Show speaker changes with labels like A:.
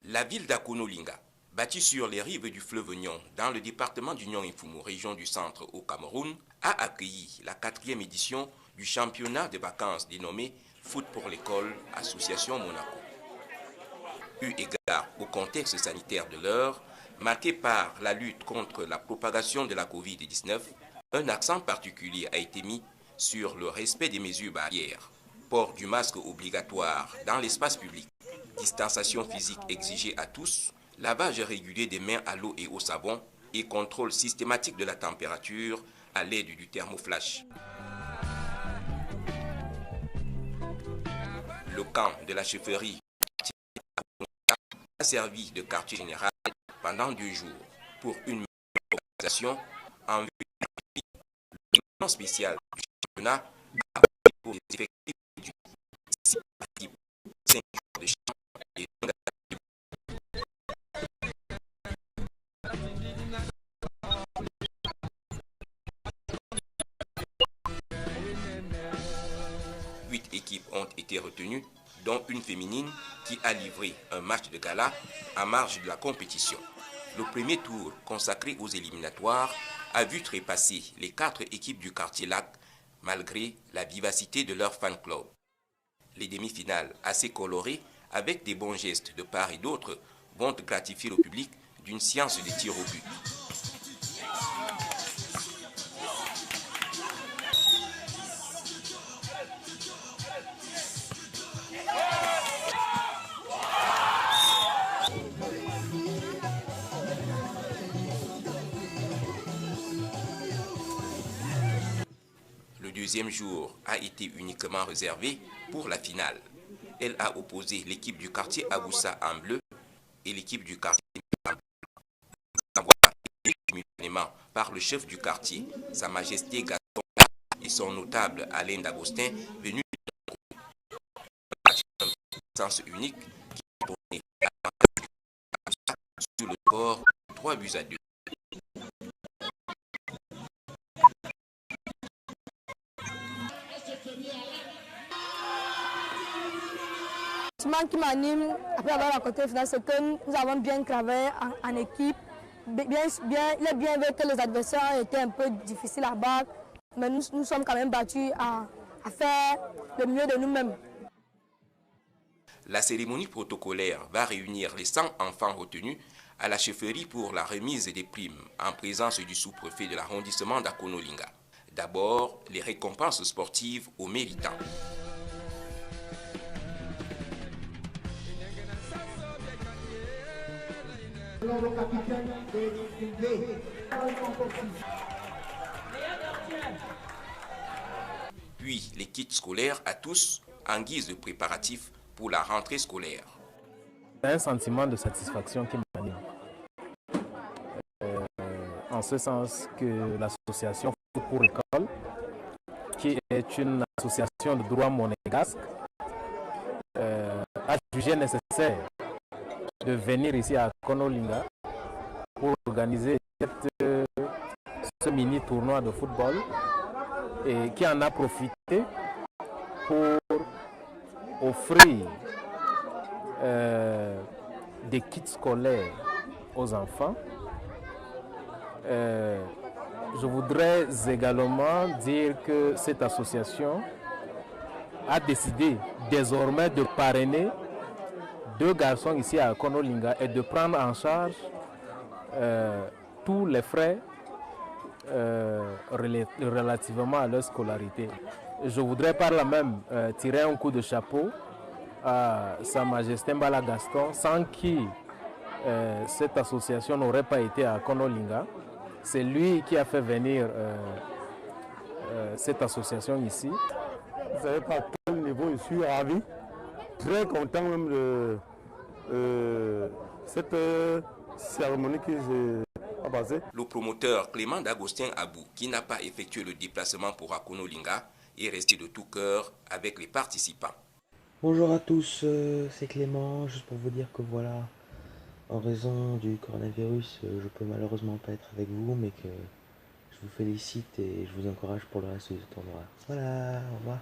A: La ville d'Akonolinga, bâtie sur les rives du fleuve Nyon, dans le département du Nyon-Ifoumu, région du centre au Cameroun, a accueilli la 4e édition du championnat de vacances dénommé Foot pour l'école, Association Monaco. Eu égard au contexte sanitaire de l'heure, marqué par la lutte contre la propagation de la Covid-19, un accent particulier a été mis sur le respect des mesures barrières, port du masque obligatoire dans l'espace public, distanciation physique exigée à tous, lavage régulier des mains à l'eau et au savon et contrôle systématique de la température à l'aide du thermoflash. Le camp de la chefferie a servi de quartier général pendant 2 jours pour une organisation en vue de l'événement spécial du championnat pour les effectifs du 6 équipes, 5 jours de champ et 8 équipes ont été retenues, dont une féminine qui a livré un match de gala en marge de la compétition. Le premier tour, consacré aux éliminatoires, a vu trépasser les 4 équipes du quartier Lac, malgré la vivacité de leur fan club. Les demi-finales, assez colorées, avec des bons gestes de part et d'autre, vont gratifier le public d'une séance de tir au but. Le deuxième jour a été uniquement réservé pour la finale. Elle a opposé l'équipe du quartier Aboussa en bleu et l'équipe du quartier en bleu, simultanément par le chef du quartier, Sa Majesté Gaston et son notable Alain Dagostin, venu de sens unique qui a tourné sur le score 3-2.
B: Ce qui m'anime après avoir rencontré le final, c'est que nous avons bien travaillé en équipe. Il est bien vrai que les adversaires étaient un peu difficiles à battre, mais nous sommes quand même battus à faire le mieux de nous-mêmes.
A: La cérémonie protocolaire va réunir les 100 enfants retenus à la chefferie pour la remise des primes en présence du sous-préfet de l'arrondissement d'Akonolinga. D'abord, les récompenses sportives aux méritants. Puis les kits scolaires à tous en guise de préparatif pour la rentrée scolaire.
C: C'est un sentiment de satisfaction qui m'anime. En ce sens que l'association Foot pour l'école, qui est une association de droit monégasque, a jugé nécessaire de venir ici à Akonolinga pour organiser ce mini tournoi de football et qui en a profité pour offrir des kits scolaires aux enfants. Je voudrais également dire que cette association a décidé désormais de parrainer 2 garçons ici à Akonolinga et de prendre en charge tous les frais relativement à leur scolarité. Je voudrais par là même tirer un coup de chapeau à Sa Majesté Mbala Gaston, sans qui cette association n'aurait pas été à Akonolinga. C'est lui qui a fait venir cette association ici.
D: Vous savez pas à quel niveau je suis ravi, très content même de cette cérémonie qui s'est passée.
A: Le promoteur Clément Dagostin Abou, qui n'a pas effectué le déplacement pour Akonolinga, est resté de tout cœur avec les participants.
E: Bonjour à tous, c'est Clément, juste pour vous dire que voilà, En raison du coronavirus, je peux malheureusement pas être avec vous, mais que je vous félicite et je vous encourage pour le reste du tournoi. Voilà, au revoir.